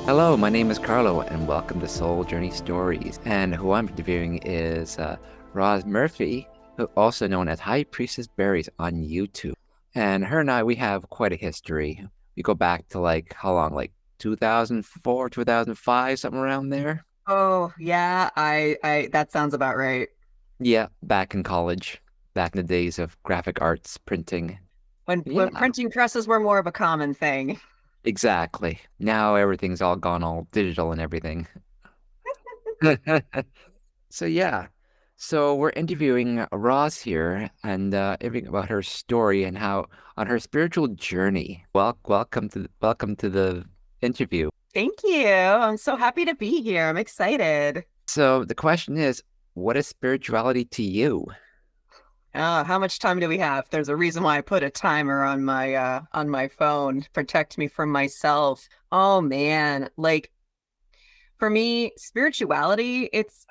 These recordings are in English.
Hello, my name is Carlo, and welcome to Soul Journey Stories. And who I'm interviewing is Roz Murphy, who also known as High Priestess Berries on YouTube. And her and I, we have quite a history. We go back to like how long? Like 2004, 2005, something around there. Oh, yeah, I that sounds about right. Yeah, back in college, back in the days of graphic arts printing. When Yeah, printing presses were more of a common thing. exactly. Now everything's all gone all digital and everything. So yeah, so we're interviewing Roz here and everything about her story and how on her spiritual journey. Welcome to the interview. Thank you. I'm so happy to be here. I'm excited. So the question is, what is spirituality to you? How much time do we have? There's a reason why I put a timer on my phone to protect me from myself. Oh man, like for me, spirituality, it's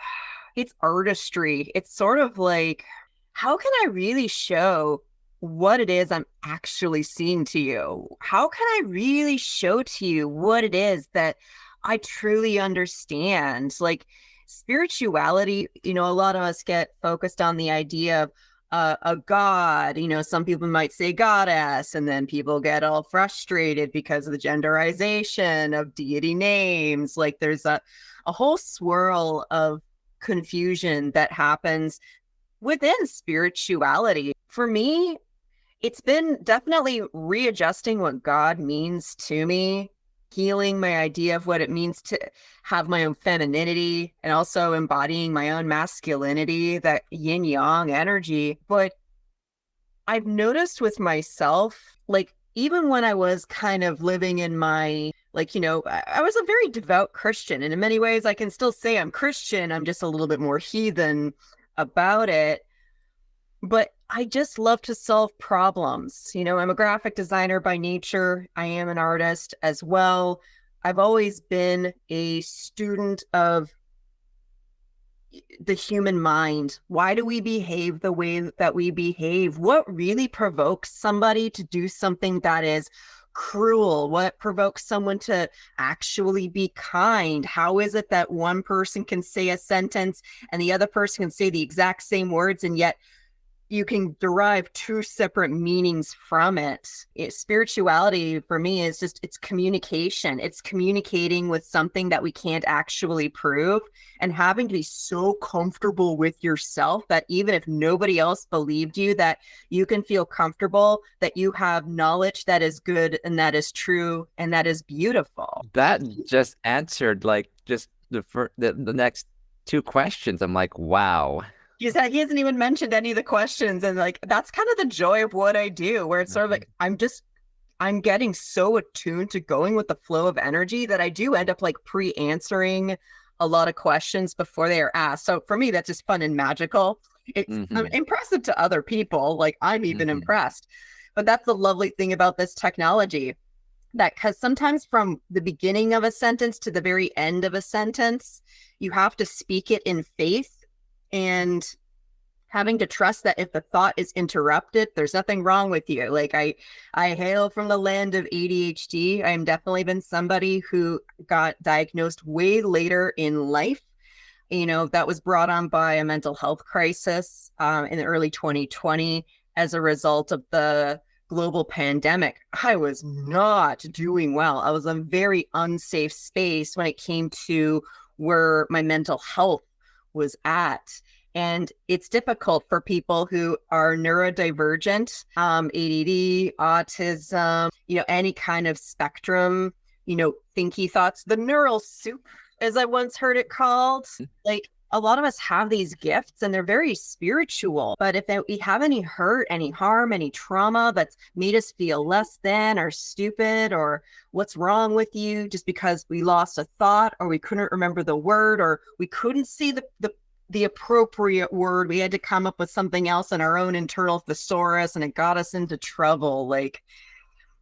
artistry. It's sort of like, how can I really show what it is I'm actually seeing to you? How can I really show to you what it is that I truly understand? Like spirituality, a lot of us get focused on the idea of a god. Some people might say goddess, and then people get all frustrated because of the genderization of deity names. Like there's a whole swirl of confusion that happens within spirituality. For me, it's been definitely readjusting what God means to me, healing my idea of what it means to have my own femininity, and also embodying my own masculinity, that yin yang energy. But I've noticed with myself, like, even when I was kind of living in my, like, I was a very devout Christian. And in many ways, I can still say I'm Christian. I'm just a little bit more heathen about it. But I just love to solve problems. I'm a graphic designer by nature. I am an artist as well. I've always been a student of the human mind. Why do we behave the way that we behave? What really provokes somebody to do something that is cruel? What provokes someone to actually be kind? How is it that one person can say a sentence and the other person can say the exact same words, and yet you can derive two separate meanings from it. Spirituality for me is just, it's communication. It's communicating with something that we can't actually prove, and having to be so comfortable with yourself that even if nobody else believed you, that you can feel comfortable that you have knowledge that is good and that is true and that is beautiful. That just answered like just the next two questions. I'm like, wow. He hasn't even mentioned any of the questions. And like, that's kind of the joy of what I do, where it's sort of Mhm. like, I'm getting so attuned to going with the flow of energy that I do end up like pre-answering a lot of questions before they are asked. So for me, that's just fun and magical. It's Hmm. impressive to other people. Like I'm even Hmm. impressed. But that's the lovely thing about this technology, that because sometimes from the beginning of a sentence to the very end of a sentence, you have to speak it in faith, and having to trust that if the thought is interrupted, there's nothing wrong with you. Like I hail from the land of ADHD. I'm definitely been somebody who got diagnosed way later in life. That was brought on by a mental health crisis in the early 2020 as a result of the global pandemic. I was not doing well. I was in a very unsafe space when it came to where my mental health was at. And it's difficult for people who are neurodivergent, ADD, autism, any kind of spectrum, thinky thoughts, the neural soup, as I once heard it called. Like a lot of us have these gifts and they're very spiritual. But if we have any hurt, any harm, any trauma that's made us feel less than or stupid, or what's wrong with you, just because we lost a thought or we couldn't remember the word or we couldn't see the appropriate word, we had to come up with something else in our own internal thesaurus, and it got us into trouble. Like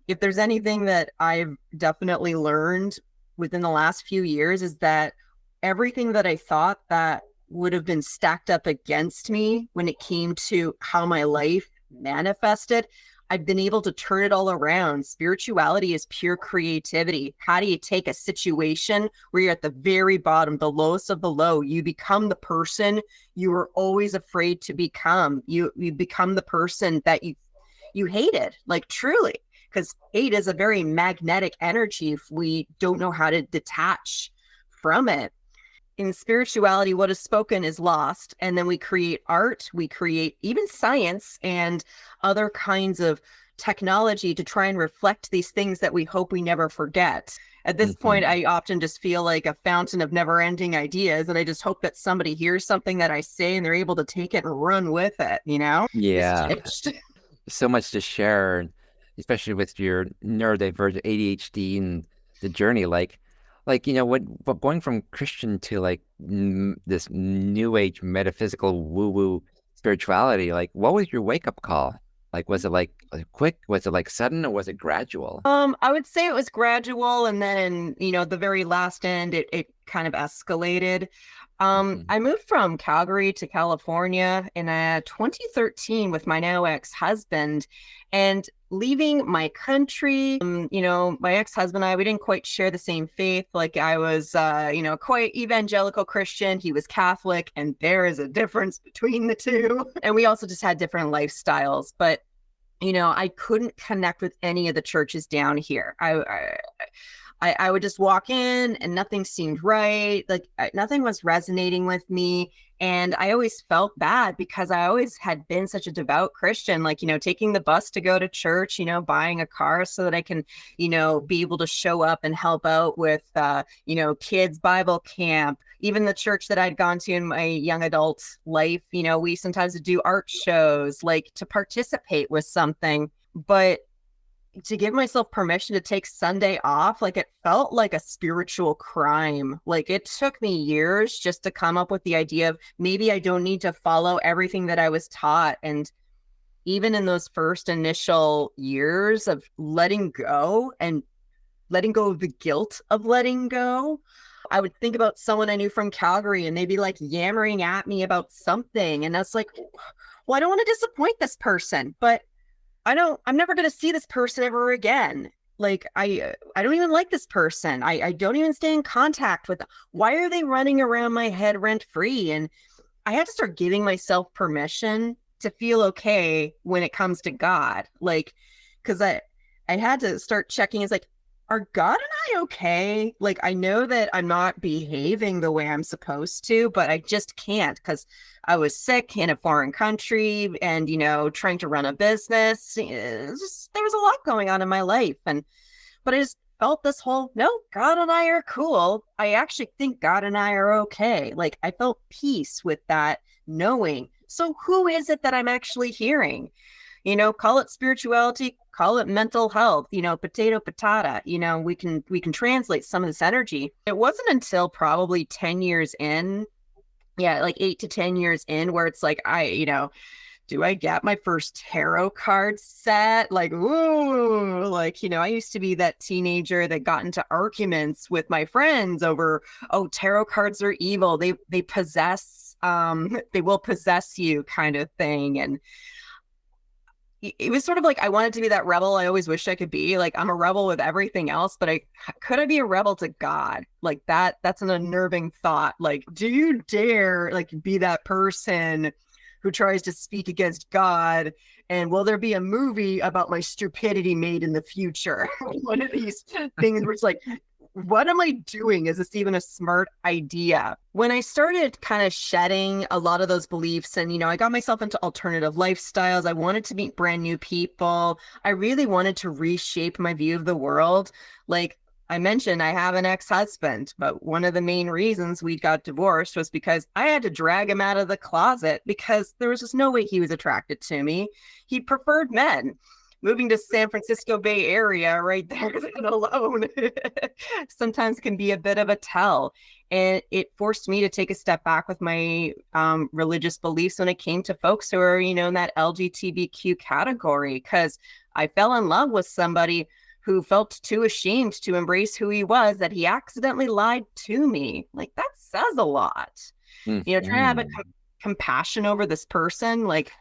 if there's anything that I've definitely learned within the last few years, is that everything that I thought that would have been stacked up against me when it came to how my life manifested, I've been able to turn it all around. Spirituality is pure creativity. How do you take a situation where you're at the very bottom, the lowest of the low? You become the person you were always afraid to become. You become the person that you hated, like truly, because hate is a very magnetic energy if we don't know how to detach from it. In spirituality, what is spoken is lost. And then we create art, we create even science and other kinds of technology to try and reflect these things that we hope we never forget. At this point, I often just feel like a fountain of never ending ideas. And I just hope that somebody hears something that I say and they're able to take it and run with it, you know? Yeah, so much to share, especially with your neurodivergent ADHD and the journey. Like what going from Christian to like this new age metaphysical woo-woo spirituality. Like, what was your wake up call? Like, was it like quick? Was it like sudden, or was it gradual? I would say it was gradual, and then, the very last end, it kind of escalated. Hmm. I moved from Calgary to California in 2013 with my now ex-husband, and leaving my country, my ex-husband and I, we didn't quite share the same faith. Like I was, quite evangelical Christian. He was Catholic, and there is a difference between the two. And we also just had different lifestyles, but I couldn't connect with any of the churches down here. I would just walk in and nothing seemed right. Like nothing was resonating with me. And I always felt bad because I always had been such a devout Christian, like, taking the bus to go to church, buying a car so that I can, be able to show up and help out with, kids Bible camp. Even the church that I'd gone to in my young adult life, we sometimes would do art shows, like to participate with something. But to give myself permission to take Sunday off, like it felt like a spiritual crime. Like it took me years just to come up with the idea of maybe I don't need to follow everything that I was taught. And even in those first initial years of letting go and letting go of the guilt of letting go, I would think about someone I knew from Calgary and they'd be like yammering at me about something. And I was like, well, I don't want to disappoint this person, but I'm never going to see this person ever again. Like, I don't even like this person. I don't even stay in contact with them. Why are they running around my head rent free? And I had to start giving myself permission to feel okay when it comes to God. Like, cause I had to start checking. Is like, are God and I okay? Like, I know that I'm not behaving the way I'm supposed to, but I just can't because I was sick in a foreign country and, trying to run a business. There was a lot going on in my life. But I just felt this whole, no, God and I are cool. I actually think God and I are okay. Like, I felt peace with that knowing. So who is it that I'm actually hearing? Call it spirituality, call it mental health, potato patata, we can translate some of this energy. It wasn't until probably 10 years in, like 8 to 10 years in, where it's like, do I get my first tarot card set? Like, ooh, like, I used to be that teenager that got into arguments with my friends over, oh, tarot cards are evil. They possess, they will possess you kind of thing. And it was sort of like I wanted to be that rebel I always wished I could be. Like I'm a rebel with everything else, but could I be a rebel to God? Like that's an unnerving thought. Like, do you dare like be that person who tries to speak against God? And will there be a movie about my stupidity made in the future? One of these things where it's like, what am I doing? Is this even a smart idea? When I started kind of shedding a lot of those beliefs and, I got myself into alternative lifestyles, I wanted to meet brand new people. I really wanted to reshape my view of the world. Like I mentioned, I have an ex-husband, but one of the main reasons we got divorced was because I had to drag him out of the closet because there was just no way he was attracted to me. He preferred men. Moving to San Francisco Bay Area right there alone sometimes can be a bit of a tell. And it forced me to take a step back with my religious beliefs when it came to folks who are, in that LGBTQ category, because I fell in love with somebody who felt too ashamed to embrace who he was, that he accidentally lied to me. Like that says a lot. Trying to have a compassion over this person. Like,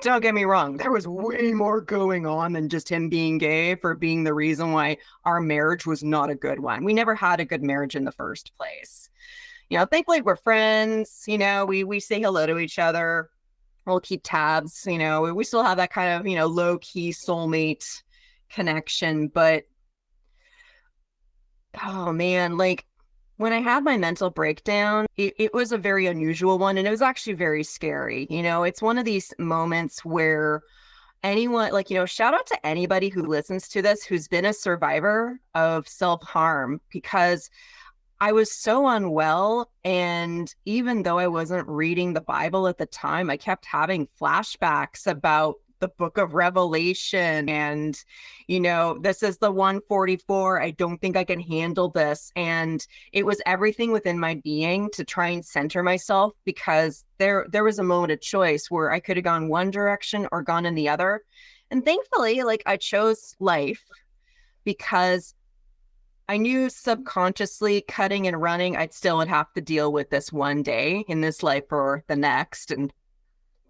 don't get me wrong, there was way more going on than just him being gay for being the reason why our marriage was not a good one. We never had a good marriage in the first place. Thankfully we're friends. We say hello to each other. We'll keep tabs. We still have that kind of, low key soulmate connection. But oh man, like when I had my mental breakdown, it was a very unusual one, and it was actually very scary. It's one of these moments where anyone, like, shout out to anybody who listens to this who's been a survivor of self-harm, because I was so unwell. And even though I wasn't reading the Bible at the time, I kept having flashbacks about the book of Revelation. And, this is the 144. I don't think I can handle this. And it was everything within my being to try and center myself, because there was a moment of choice where I could have gone one direction or gone in the other. And thankfully, like, I chose life, because I knew subconsciously, cutting and running, I'd still would have to deal with this one day in this life or the next. And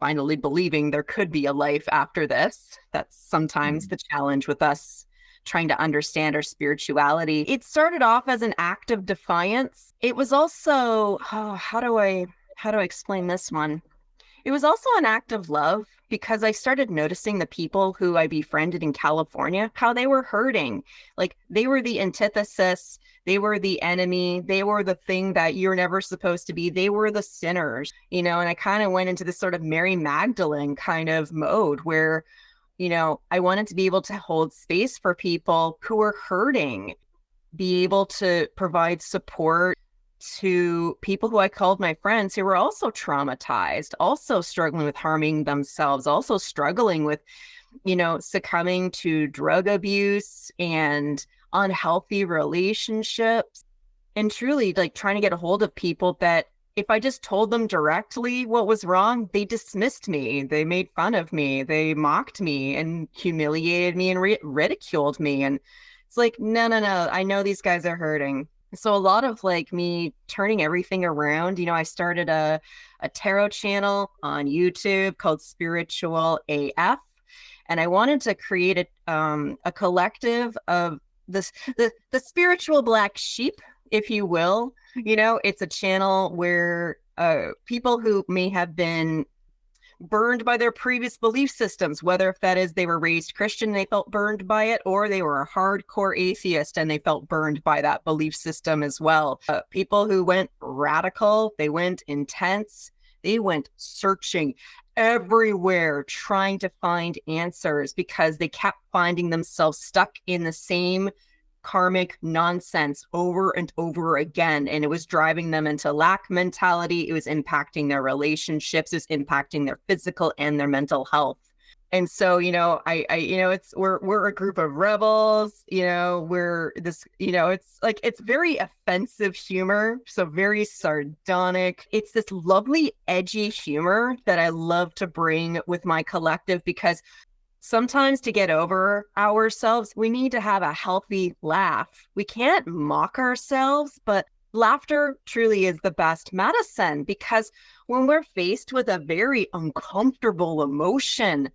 finally believing there could be a life after this. That's sometimes the challenge with us trying to understand our spirituality. It started off as an act of defiance. It was also, how do I explain this one? It was also an act of love, because I started noticing the people who I befriended in California, how they were hurting. Like, they were the antithesis. They were the enemy. They were the thing that you're never supposed to be. They were the sinners, and I kind of went into this sort of Mary Magdalene kind of mode where, I wanted to be able to hold space for people who were hurting, be able to provide support to people who I called my friends, who were also traumatized, also struggling with harming themselves, also struggling with, succumbing to drug abuse and unhealthy relationships, and truly like trying to get a hold of people that if I just told them directly what was wrong, they dismissed me, they made fun of me, they mocked me and humiliated me and ridiculed me. And it's like, no, I know these guys are hurting. So a lot of like me turning everything around, I started a tarot channel on YouTube called Spiritual AF. And I wanted to create a collective of the spiritual black sheep, if you will. It's a channel where people who may have been burned by their previous belief systems, whether if that is they were raised Christian and they felt burned by it, or they were a hardcore atheist and they felt burned by that belief system as well. People who went radical, they went intense, they went searching everywhere trying to find answers, because they kept finding themselves stuck in the same karmic nonsense over and over again. And it was driving them into lack mentality. It was impacting their relationships. It was impacting their physical and their mental health. And so, we're a group of rebels, we're this, it's very offensive humor. So very sardonic. It's this lovely, edgy humor that I love to bring with my collective, because sometimes to get over ourselves, we need to have a healthy laugh. We can't mock ourselves, but laughter truly is the best medicine, because when we're faced with a very uncomfortable emotion,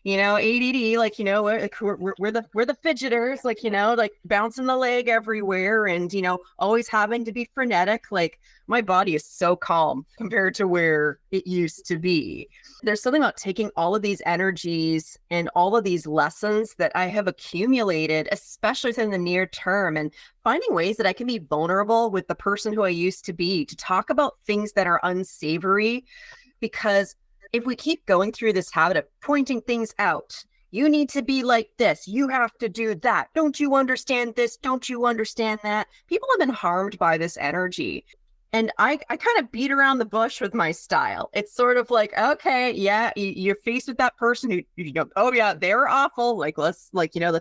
ADD, we're the fidgeters, like bouncing the leg everywhere and, always having to be frenetic. Like, my body is so calm compared to where it used to be. There's something about taking all of these energies and all of these lessons that I have accumulated, especially within the near term, and finding ways that I can be vulnerable with the person who I used to be, to talk about things that are unsavory. Because if we keep going through this habit of pointing things out, you need to be like this, you have to do that, don't you understand this, don't you understand that, people have been harmed by this energy. And I kind of beat around the bush with my style. It's sort of like, okay, yeah, you're faced with that person who, oh yeah, they're awful. Let's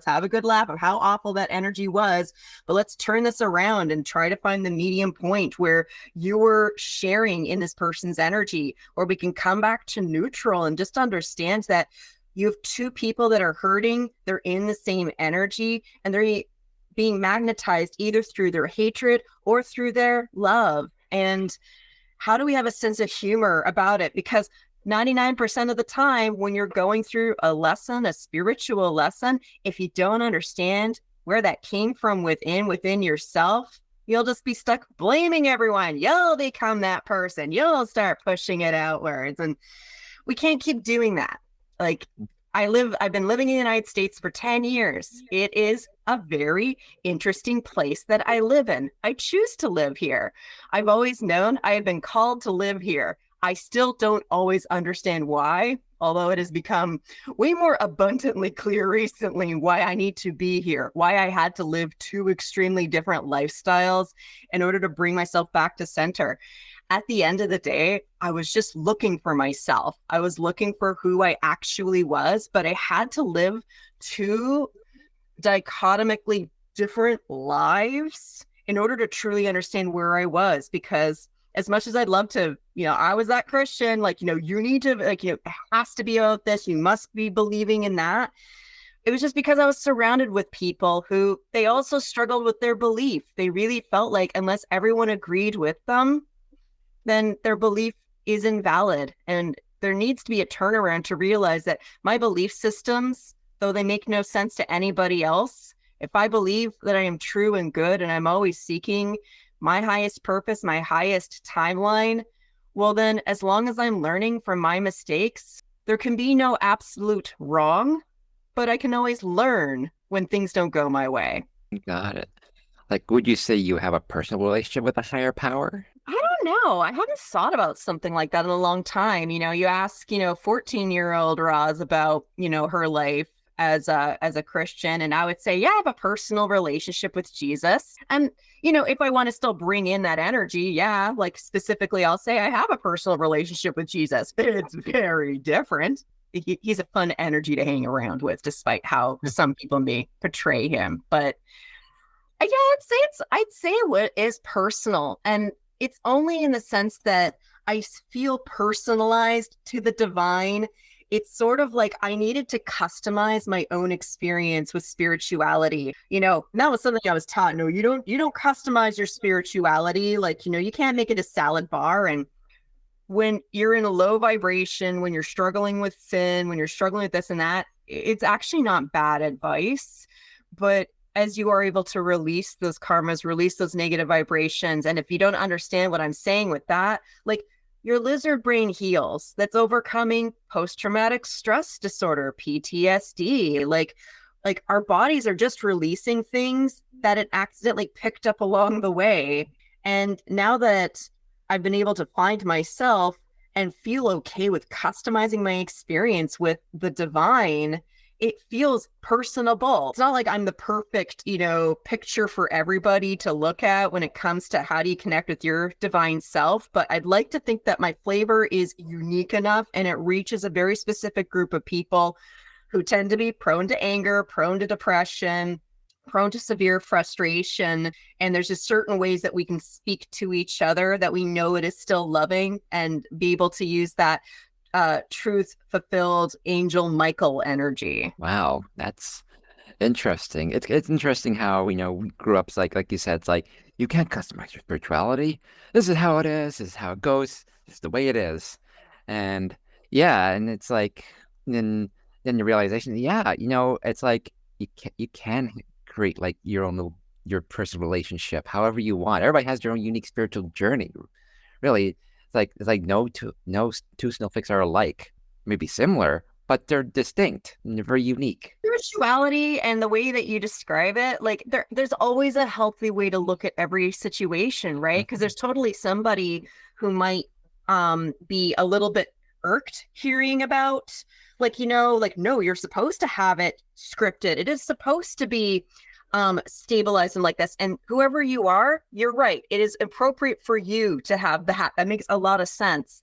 have a good laugh of how awful that energy was. But let's turn this around and try to find the medium point where you're sharing in this person's energy, or we can come back to neutral and just understand that you have two people that are hurting. They're in the same energy, and they're being magnetized either through their hatred or through their love. And how do we have a sense of humor about it? Because 99% of the time, when you're going through a lesson, a spiritual lesson, if you don't understand where that came from within yourself, you'll just be stuck blaming everyone. You'll become that person. You'll start pushing it outwards. And we can't keep doing that. Like, I've been living in the United States for 10 years. It is a very interesting place that I live in. I choose to live here. I've always known I have been called to live here. I still don't always understand why, although it has become way more abundantly clear recently why I need to be here, why I had to live two extremely different lifestyles in order to bring myself back to center. At the end of the day, I was just looking for myself. I was looking for who I actually was, but I had to live two dichotomically different lives in order to truly understand where I was. Because as much as I'd love to, I was that Christian, like, you need to, like, it has to be about this. You must be believing in that. It was just because I was surrounded with people who they also struggled with their belief. They really felt like unless everyone agreed with them, then their belief is invalid. And there needs to be a turnaround to realize that my belief systems, though they make no sense to anybody else, if I believe that I am true and good and I'm always seeking my highest purpose, my highest timeline, well, then as long as I'm learning from my mistakes, there can be no absolute wrong, but I can always learn when things don't go my way. Got it. Like, would you say you have a personal relationship with a higher power? I don't know. I haven't thought about something like that in a long time. You ask, 14-year-old Roz about, her life as a Christian, and I would say, yeah, I have a personal relationship with Jesus. And, if I want to still bring in that energy, yeah, like specifically, I'll say I have a personal relationship with Jesus. It's very different. He's a fun energy to hang around with, despite how some people may portray him. But yeah, I'd say what is personal, and it's only in the sense that I feel personalized to the divine. It's sort of like I needed to customize my own experience with spirituality. That was something I was taught. No, you don't customize your spirituality. Like, you can't make it a salad bar. And when you're in a low vibration, when you're struggling with sin, when you're struggling with this and that, it's actually not bad advice. But as you are able to release those karmas, release those negative vibrations. And if you don't understand what I'm saying with that, like your lizard brain heals. That's overcoming post-traumatic stress disorder, PTSD. Like our bodies are just releasing things that it accidentally picked up along the way. And now that I've been able to find myself and feel okay with customizing my experience with the divine, it feels personable. It's not like I'm the perfect, picture for everybody to look at when it comes to how do you connect with your divine self. But I'd like to think that my flavor is unique enough and it reaches a very specific group of people who tend to be prone to anger, prone to depression, prone to severe frustration. And there's just certain ways that we can speak to each other that we know it is still loving and be able to use that truth fulfilled angel Michael energy. Wow, that's interesting. It's interesting how, we grew up, like you said, it's like you can't customize your spirituality. This is how it is, this is how it goes, this is the way it is. And yeah, and it's like then the realization, yeah, it's like you can create like your personal relationship however you want. Everybody has their own unique spiritual journey. Really, it's like no two snowflakes are alike. Maybe similar, but they're distinct and they're very unique. Spirituality and the way that you describe it, like there's always a healthy way to look at every situation, right? Because there's totally somebody who might be a little bit irked hearing about, like, no, you're supposed to have it scripted. It is supposed to be stabilized and like this. And whoever you are, you're right. It is appropriate for you to have that. That makes a lot of sense.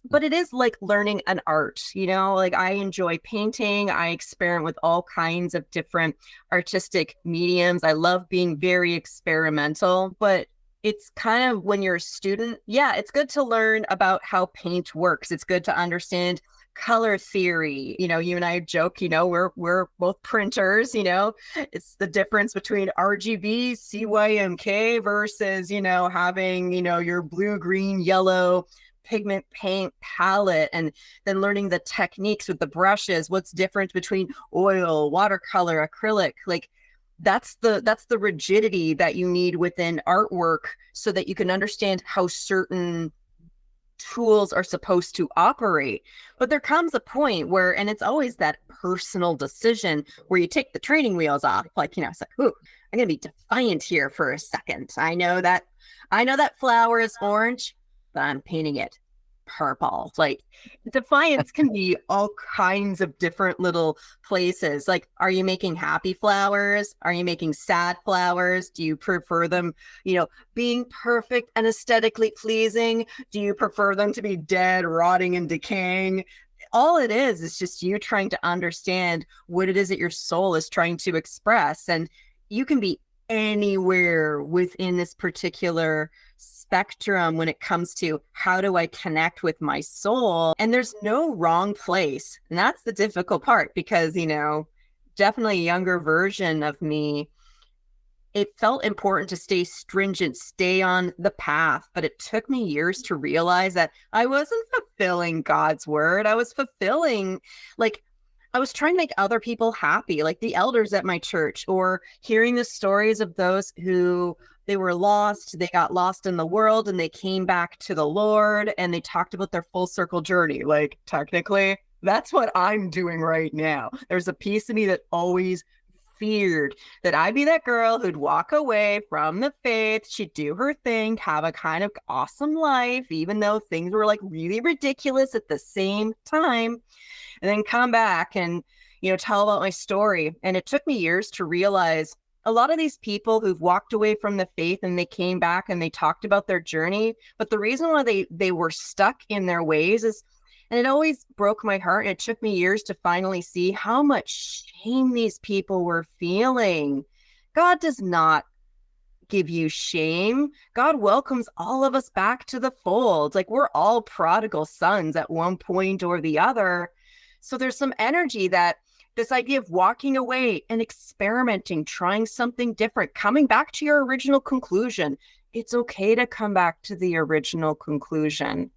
But it is like learning an art, like I enjoy painting. I experiment with all kinds of different artistic mediums. I love being very experimental, but it's kind of when you're a student, yeah, it's good to learn about how paint works. It's good to understand color theory. You and I joke, we're both printers, it's the difference between RGB, CYMK versus, having, your blue, green, yellow pigment paint palette, and then learning the techniques with the brushes, what's different between oil, watercolor, acrylic. Like that's the rigidity that you need within artwork so that you can understand how certain tools are supposed to operate. But there comes a point where, and it's always that personal decision where you take the training wheels off. Like, it's like, ooh, I'm gonna be defiant here for a second. I know that flower is orange, but I'm painting it purple. Like, defiance can be all kinds of different little places. Like, are you making happy flowers? Are you making sad flowers? Do you prefer them, being perfect and aesthetically pleasing? Do you prefer them to be dead, rotting, and decaying? All it is just you trying to understand what it is that your soul is trying to express. And you can be anywhere within this particular spectrum when it comes to how do I connect with my soul. And there's no wrong place. And that's the difficult part because, definitely a younger version of me, it felt important to stay stringent, stay on the path. But it took me years to realize that I wasn't fulfilling God's word. I was fulfilling, I was trying to make other people happy, like the elders at my church, or hearing the stories of those who they were lost, they got lost in the world and they came back to the Lord and they talked about their full circle journey. Like, technically, that's what I'm doing right now. There's a piece of me that always feared that I'd be that girl who'd walk away from the faith. She'd do her thing, have a kind of awesome life, even though things were like really ridiculous at the same time, and then come back and, tell about my story. And it took me years to realize a lot of these people who've walked away from the faith and they came back and they talked about their journey. But the reason why they were stuck in their ways is, and it always broke my heart. And it took me years to finally see how much shame these people were feeling. God does not give you shame. God welcomes all of us back to the fold. Like, we're all prodigal sons at one point or the other. So there's some energy that this idea of walking away and experimenting, trying something different, coming back to your original conclusion. It's okay to come back to the original conclusion.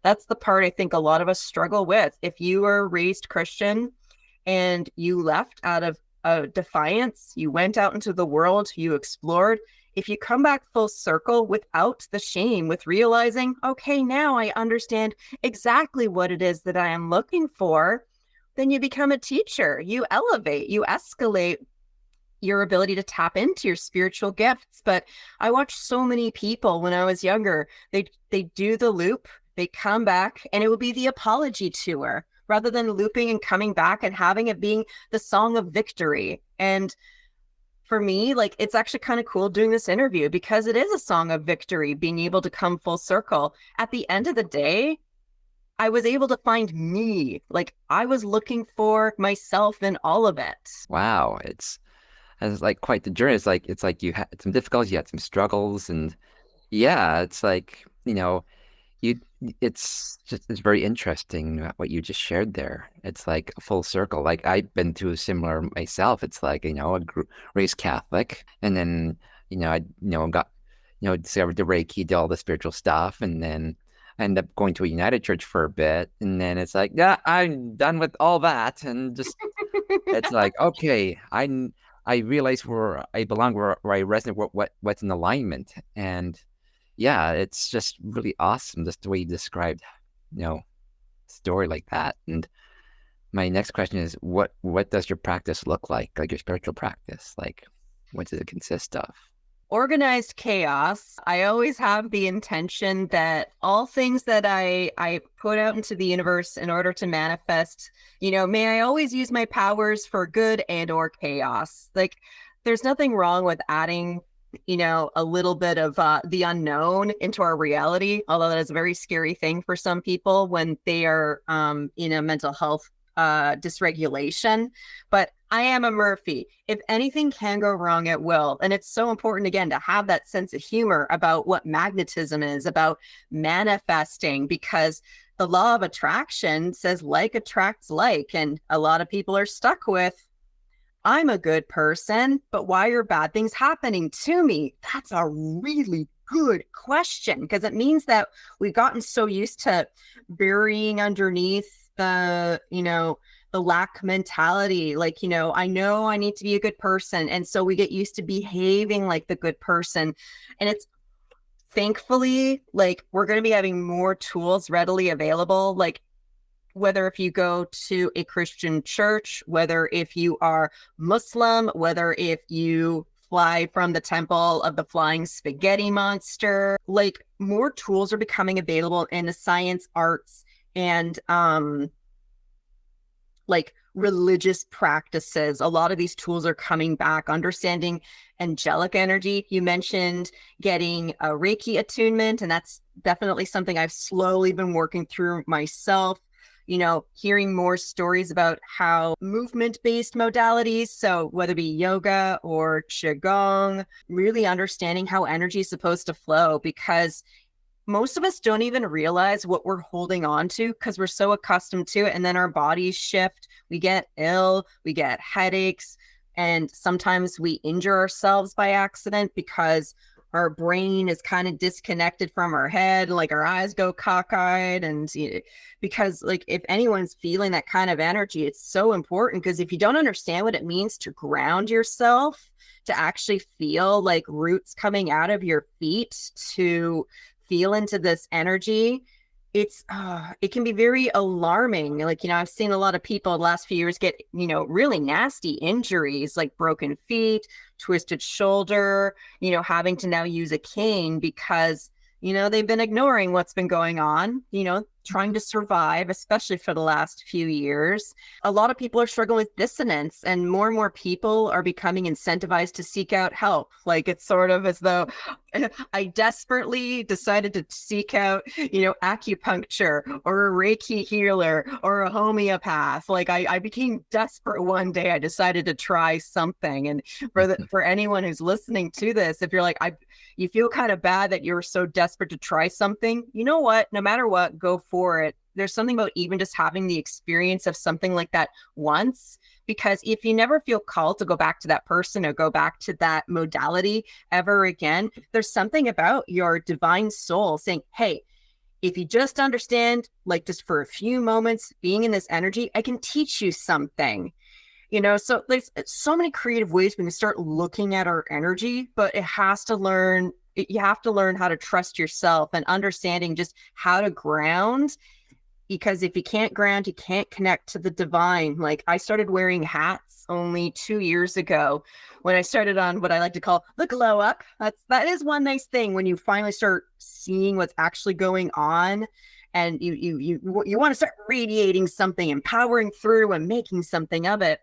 That's the part I think a lot of us struggle with. If you were raised Christian and you left out of defiance, you went out into the world, you explored. If you come back full circle without the shame, with realizing, okay, now I understand exactly what it is that I am looking for, then you become a teacher. You elevate, you escalate your ability to tap into your spiritual gifts. But I watched so many people when I was younger, they do the loop, they come back, and it would be the apology tour rather than looping and coming back and having it being the song of victory. And for me, it's actually kind of cool doing this interview because it is a song of victory, being able to come full circle. At the end of the day, I was able to find me. Like, I was looking for myself in all of it. Wow, it's like quite the journey. It's like you had some difficulties, you had some struggles, and yeah, it's like, you it's very interesting what you just shared there. It's like a full circle. Like, I've been through similar myself. It's like, I grew raised Catholic, and then I got discovered the Reiki, did all the spiritual stuff, and then I ended up going to a United Church for a bit, and then it's like, yeah, I'm done with all that, and just it's like, okay, I realize where I belong, where I resonate, what's in alignment, and yeah, it's just really awesome just the way you described, story like that. And my next question is, what does your practice look like your spiritual practice? Like, what does it consist of? Organized chaos. I always have the intention that all things that I put out into the universe in order to manifest, may I always use my powers for good and or chaos. Like, there's nothing wrong with adding, a little bit of the unknown into our reality, although that is a very scary thing for some people when they are in a mental health dysregulation. But I am a Murphy. If anything can go wrong, it will. And it's so important, again, to have that sense of humor about what magnetism is, about manifesting, because the law of attraction says like attracts like. And a lot of people are stuck with, I'm a good person, but why are bad things happening to me? That's a really good question, because it means that we've gotten so used to burying underneath the lack mentality. Like, I know I need to be a good person. And so we get used to behaving like the good person. And it's thankfully, like, we're going to be having more tools readily available. Like, whether if you go to a Christian church, whether if you are Muslim, whether if you fly from the temple of the flying spaghetti monster, like, more tools are becoming available in the science, arts, and like religious practices. A lot of these tools are coming back, understanding angelic energy. You mentioned getting a Reiki attunement, and that's definitely something I've slowly been working through myself. Hearing more stories about how movement-based modalities, so whether it be yoga or qigong, really understanding how energy is supposed to flow, because most of us don't even realize what we're holding on to because we're so accustomed to it. And then our bodies shift, we get ill, we get headaches, and sometimes we injure ourselves by accident because our brain is kind of disconnected from our head, like our eyes go cockeyed. And because, like, if anyone's feeling that kind of energy, it's so important, because if you don't understand what it means to ground yourself, to actually feel like roots coming out of your feet, to feel into this energy, it can be very alarming. Like, I've seen a lot of people the last few years get, really nasty injuries, like broken feet, twisted shoulder, having to now use a cane because, they've been ignoring what's been going on, trying to survive, especially for the last few years. A lot of people are struggling with dissonance, and more people are becoming incentivized to seek out help. Like, it's sort of as though I desperately decided to seek out, acupuncture or a Reiki healer or a homeopath. Like, I became desperate one day. I decided to try something. And for anyone who's listening to this, if you're like, you feel kind of bad that you're so desperate to try something, you know what? No matter what, go for it. There's something about even just having the experience of something like that once, because if you never feel called to go back to that person or go back to that modality ever again, there's something about your divine soul saying, hey, if you just understand, like, just for a few moments being in this energy, I can teach you something. So there's so many creative ways we can start looking at our energy, but you have to learn how to trust yourself and understanding just how to ground. Because if you can't ground, you can't connect to the divine. Like, I started wearing hats only 2 years ago when I started on what I like to call the glow up. That is one nice thing when you finally start seeing what's actually going on, and you want to start radiating something, empowering through and making something of it.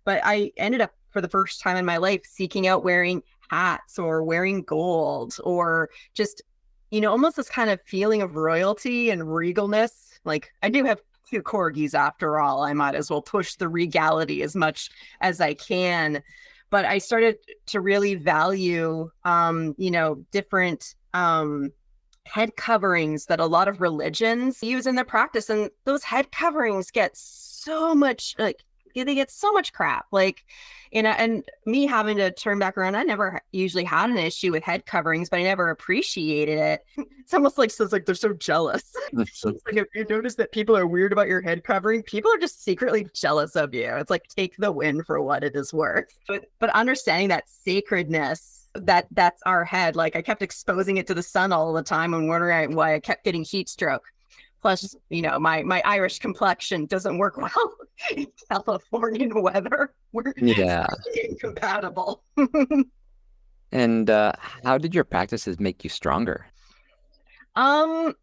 But I ended up, for the first time in my life, seeking out wearing hats or wearing gold, or just, almost this kind of feeling of royalty and regalness. Like, I do have 2 corgis after all. I might as well push the regality as much as I can. But I started to really value, different head coverings that a lot of religions use in their practice. And those head coverings get so much, like, they get so much crap. Like, and me having to turn back around, I never usually had an issue with head coverings, but I never appreciated it. It's almost like, says like they're so jealous. It's like, if you notice that people are weird about your head covering, people are just secretly jealous of you. It's like, take the win for what it is worth. But understanding that sacredness, that's our head. Like, I kept exposing it to the sun all the time and wondering why I kept getting heat stroke. Plus, my Irish complexion doesn't work well in Californian weather. We're incompatible. And how did your practices make you stronger? I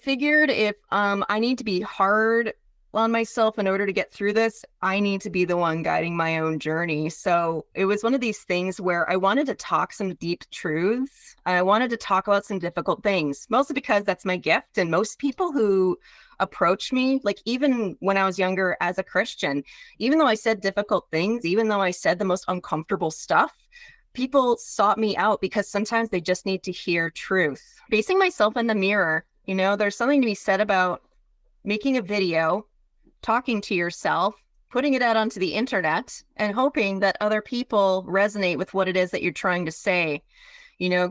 figured if I need to be hard on myself in order to get through this, I need to be the one guiding my own journey. So it was one of these things where I wanted to talk some deep truths. I wanted to talk about some difficult things, mostly because that's my gift. And most people who approach me, like, even when I was younger as a Christian, even though I said difficult things, even though I said the most uncomfortable stuff, people sought me out because sometimes they just need to hear truth. Facing myself in the mirror, there's something to be said about making a video, talking to yourself, putting it out onto the internet, and hoping that other people resonate with what it is that you're trying to say.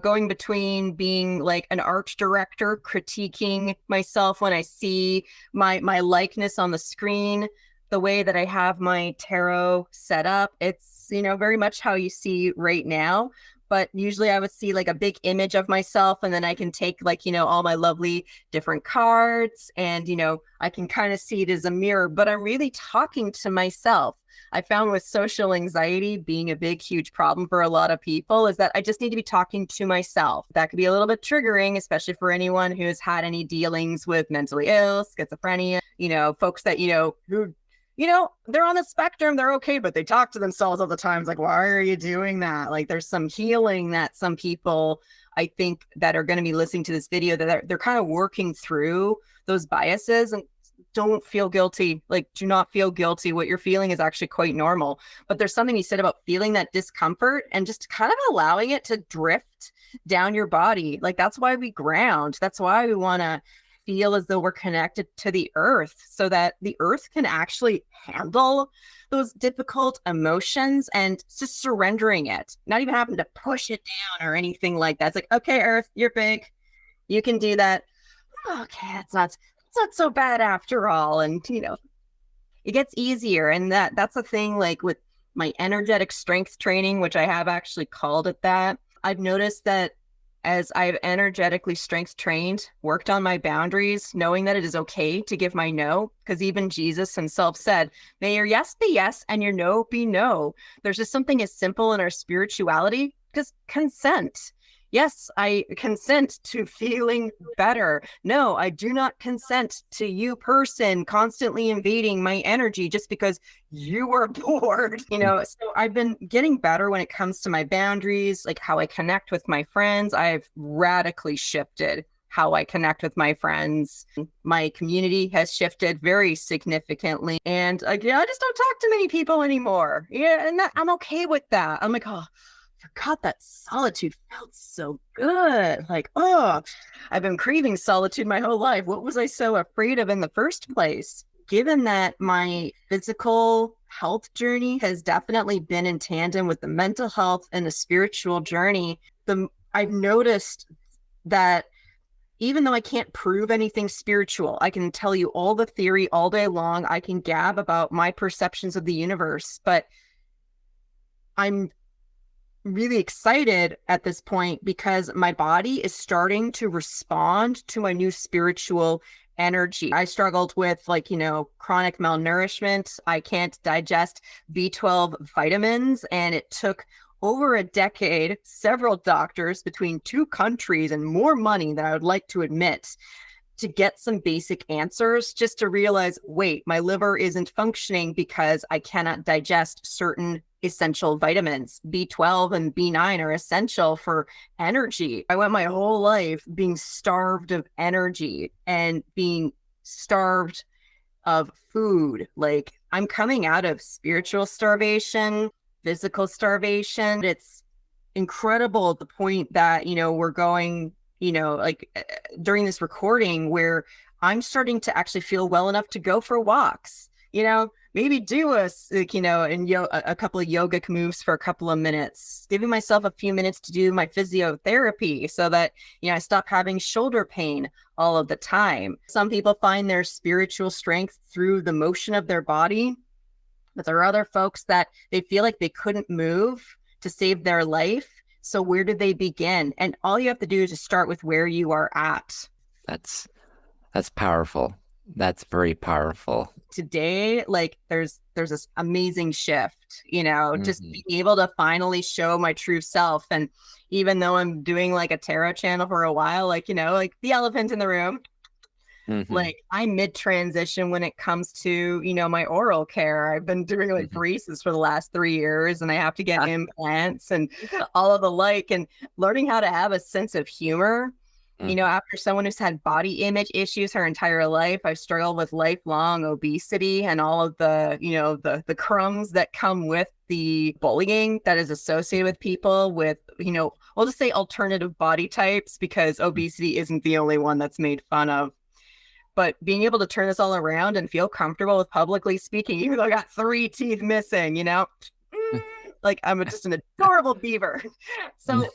Going between being like an art director, critiquing myself when I see my likeness on the screen, the way that I have my tarot set up. It's, very much how you see right now. But usually I would see like a big image of myself, and then I can take like, all my lovely different cards, and, I can kind of see it as a mirror, but I'm really talking to myself. I found with social anxiety being a big, huge problem for a lot of people is that I just need to be talking to myself. That could be a little bit triggering, especially for anyone who has had any dealings with mentally ill, schizophrenia, folks that, who they're on the spectrum, they're okay, but they talk to themselves all the time. It's like, why are you doing that? Like, there's some healing that some people, I think, that are going to be listening to this video, that they're kind of working through those biases. And don't feel guilty. Like, do not feel guilty. What you're feeling is actually quite normal. But there's something you said about feeling that discomfort and just kind of allowing it to drift down your body. Like, that's why we ground. That's why we want to feel as though we're connected to the earth, so that the earth can actually handle those difficult emotions, and just surrendering it, not even having to push it down or anything like that. It's like, okay, earth, you're big. You can do that. Okay, it's not so bad after all. And, it gets easier. And that's the thing, like with my energetic strength training, which I have actually called it that, I've noticed that as I've energetically strength trained, worked on my boundaries, knowing that it is okay to give my no, because even Jesus himself said, may your yes be yes and your no be no. There's just something as simple in our spirituality, because consent. Yes, I consent to feeling better. No, I do not consent to you, person, constantly invading my energy just because you were bored. So I've been getting better when it comes to my boundaries, like how I connect with my friends. I've radically shifted how I connect with my friends. My community has shifted very significantly. And I just don't talk to many people anymore. Yeah, and I'm okay with that. I'm like, oh, God, that solitude felt so good. Like, oh, I've been craving solitude my whole life. What was I so afraid of in the first place? Given that my physical health journey has definitely been in tandem with the mental health and the spiritual journey, I've noticed that even though I can't prove anything spiritual, I can tell you all the theory all day long. I can gab about my perceptions of the universe, but I'm really excited at this point because my body is starting to respond to my new spiritual energy. I struggled with chronic malnourishment. I can't digest B12 vitamins, and it took over a decade, several doctors between two countries, and more money than I would like to admit, to get some basic answers, just to realize, wait, my liver isn't functioning because I cannot digest certain essential vitamins. B12 and B9 are essential for energy. I went my whole life being starved of energy and being starved of food. Like, I'm coming out of spiritual starvation, physical starvation. It's incredible at the point that, we're going, during this recording, where I'm starting to actually feel well enough to go for walks, maybe do a couple of yogic moves for a couple of minutes, giving myself a few minutes to do my physiotherapy so that, I stop having shoulder pain all of the time. Some people find their spiritual strength through the motion of their body, but there are other folks that they feel like they couldn't move to save their life. So where did they begin? And all you have to do is just start with where you are at. That's powerful. That's very powerful. Today, like there's this amazing shift, just being able to finally show my true self. And even though I'm doing like a tarot channel for a while, like the elephant in the room, like I'm mid-transition when it comes to, my oral care. I've been doing like braces for the last 3 years, and I have to get implants and all of the like, and learning how to have a sense of humor. After someone who's had body image issues her entire life, I've struggled with lifelong obesity and all of the, the crumbs that come with the bullying that is associated with people with, we'll just say alternative body types, because obesity isn't the only one that's made fun of. but being able to turn this all around and feel comfortable with publicly speaking, even though I got 3 teeth missing, like I'm just an adorable beaver. So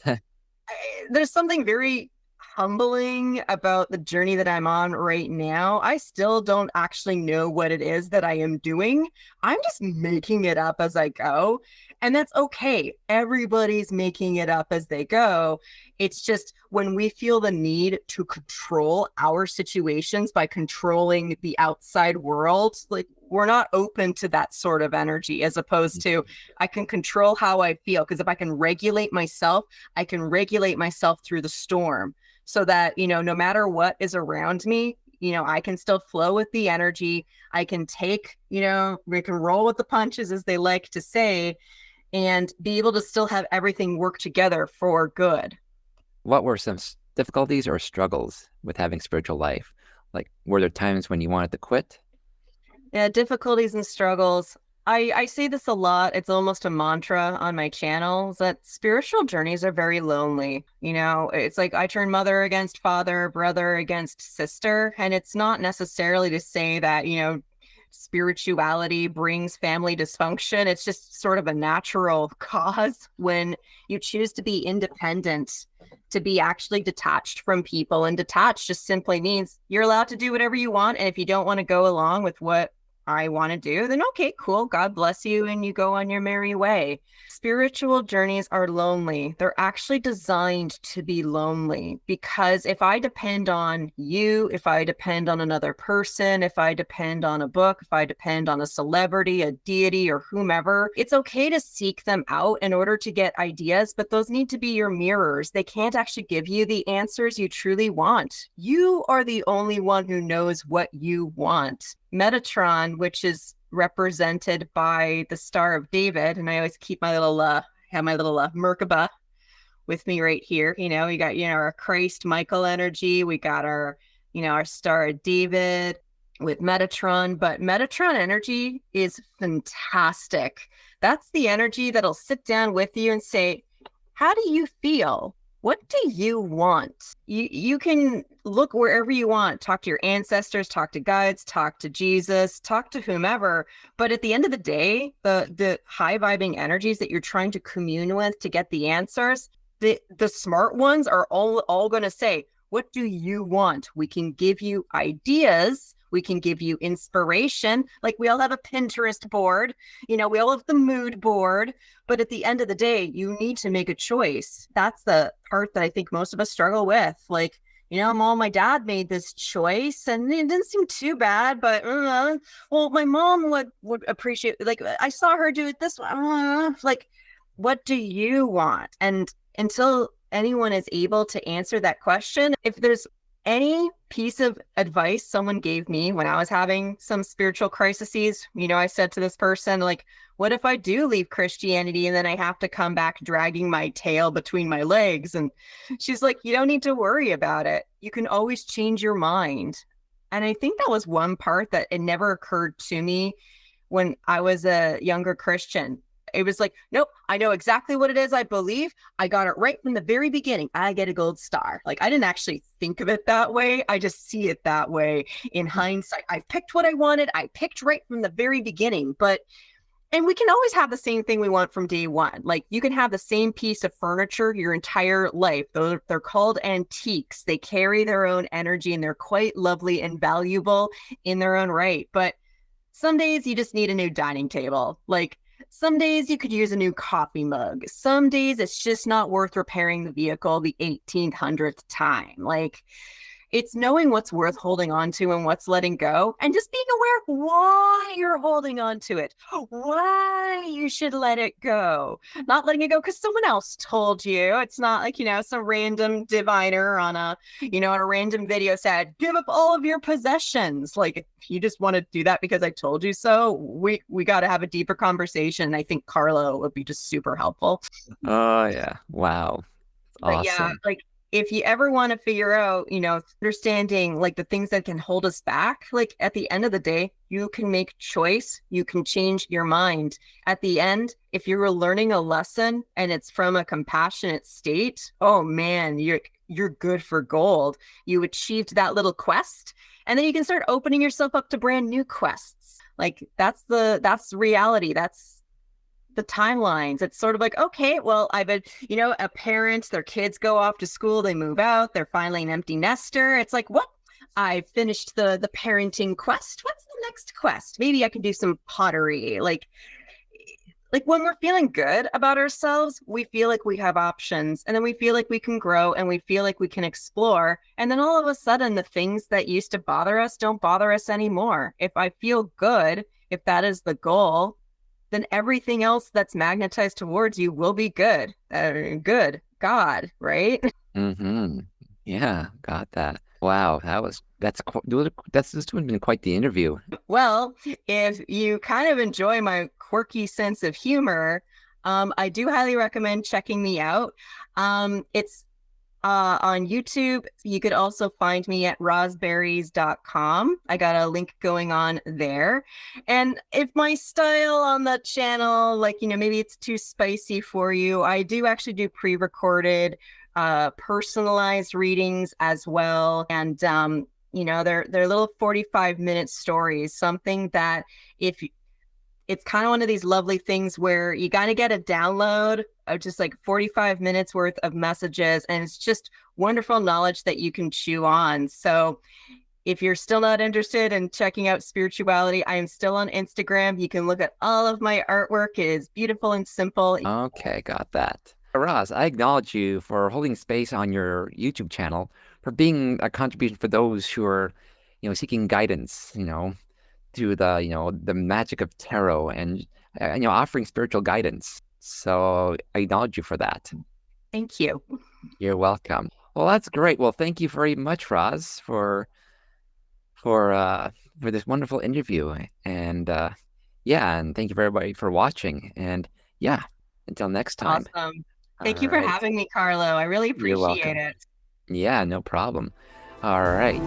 there's something very humbling about the journey that I'm on right now. I still don't actually know what it is that I am doing. I'm just making it up as I go. And that's okay. Everybody's making it up as they go. It's just when we feel the need to control our situations by controlling the outside world, like we're not open to that sort of energy, as opposed to I can control how I feel. Because if I can regulate myself, I can regulate myself through the storm so that, no matter what is around me, I can still flow with the energy. I can take, we can roll with the punches, as they like to say, and be able to still have everything work together for good. What were some difficulties or struggles with having spiritual life? Like, were there times when you wanted to quit? Yeah, difficulties and struggles. I say this a lot. It's almost a mantra on my channel that spiritual journeys are very lonely. It's like I turn mother against father, brother against sister. And it's not necessarily to say that, spirituality brings family dysfunction. It's just sort of a natural cause when you choose to be independent, to be actually detached from people. And detached just simply means you're allowed to do whatever you want. And if you don't want to go along with what I want to do, then okay, cool. God bless you. And you go on your merry way. Spiritual journeys are lonely. They're actually designed to be lonely, because if I depend on you, if I depend on another person, if I depend on a book, if I depend on a celebrity, a deity, or whomever, it's okay to seek them out in order to get ideas, but those need to be your mirrors. They can't actually give you the answers you truly want. You are the only one who knows what you want. Metatron, which is represented by the Star of David, and I always keep my little have my little Merkaba with me right here. We got our Christ Michael energy, we got our our Star of David with Metatron, but Metatron energy is fantastic. That's the energy that'll sit down with you and say, how do you feel? What do you want? You can look wherever you want, talk to your ancestors, talk to guides, talk to Jesus, talk to whomever. But at the end of the day, the high vibing energies that you're trying to commune with to get the answers, the smart ones are all going to say, what do you want? We can give you ideas. We can give you inspiration. Like we all have a Pinterest board, we all have the mood board, but at the end of the day, you need to make a choice. That's the part that I think most of us struggle with. Like, my dad made this choice and it didn't seem too bad, but well, my mom would appreciate, like, I saw her do it this way. Like, what do you want? And until anyone is able to answer that question, if there's any piece of advice someone gave me when I was having some spiritual crises, I said to this person, like, what if I do leave Christianity and then I have to come back dragging my tail between my legs? And she's like, you don't need to worry about it. You can always change your mind. And I think that was one part that it never occurred to me when I was a younger Christian. It was like, nope, I know exactly what it is I believe. I got it right from the very beginning. I get a gold star. Like, I didn't actually think of it that way. I just see it that way in hindsight. I picked what I wanted. I picked right from the very beginning. And we can always have the same thing we want from day one. Like, you can have the same piece of furniture your entire life. They're called antiques. They carry their own energy and they're quite lovely and valuable in their own right. But some days you just need a new dining table. Like, some days you could use a new coffee mug. Some days it's just not worth repairing the vehicle the 1800th time. Like, it's knowing what's worth holding on to and what's letting go, and just being aware of why you're holding on to it, why you should let it go. Not letting it go because someone else told you. It's not like, some random diviner on a random video said, give up all of your possessions. Like, if you just want to do that because I told you so, we got to have a deeper conversation. I think Carlo would be just super helpful. Oh, yeah. Wow. But yeah, Awesome. like, if you ever want to figure out, understanding like the things that can hold us back, like at the end of the day, you can make choice, you can change your mind. At the end, if you're learning a lesson and it's from a compassionate state, oh man, you're good for gold. You achieved that little quest. And then you can start opening yourself up to brand new quests. Like that's reality. That's the timelines. It's sort of like, okay, well, I've been, a parent, their kids go off to school, they move out, they're finally an empty nester. It's like, what? I finished the parenting quest. What's the next quest? Maybe I can do some pottery. Like when we're feeling good about ourselves, we feel like we have options, and then we feel like we can grow, and we feel like we can explore. And then all of a sudden, the things that used to bother us don't bother us anymore. If I feel good, if that is the goal, then everything else that's magnetized towards you will be good. Good. God, right? Mm-hmm. Yeah, got that. Wow, that's this has been quite the interview. Well, if you kind of enjoy my quirky sense of humor, I do highly recommend checking me out. It's on YouTube. You could also find me at rozberries.com. I got a link going on there. And if my style on the channel, like, maybe it's too spicy for you, I do actually do pre-recorded, personalized readings as well. And, they're little 45-minute stories, something that if it's kind of one of these lovely things where you got to get a download of just like 45 minutes worth of messages, and it's just wonderful knowledge that you can chew on. So if you're still not interested in checking out spirituality, I am still on Instagram. You can look at all of my artwork. It is beautiful and simple. Okay, got that. Roz, I acknowledge you for holding space on your YouTube channel, for being a contribution for those who are, seeking guidance, through the magic of tarot, and offering spiritual guidance. So I acknowledge you for that. Thank you. You're welcome. Well, that's great. Well, thank you very much, Roz, for this wonderful interview. And yeah, and thank you for everybody for watching. And yeah, until next time. Awesome. All Thank you for right. having me, Carlo. I really You're appreciate welcome. it. Yeah, no problem. All right.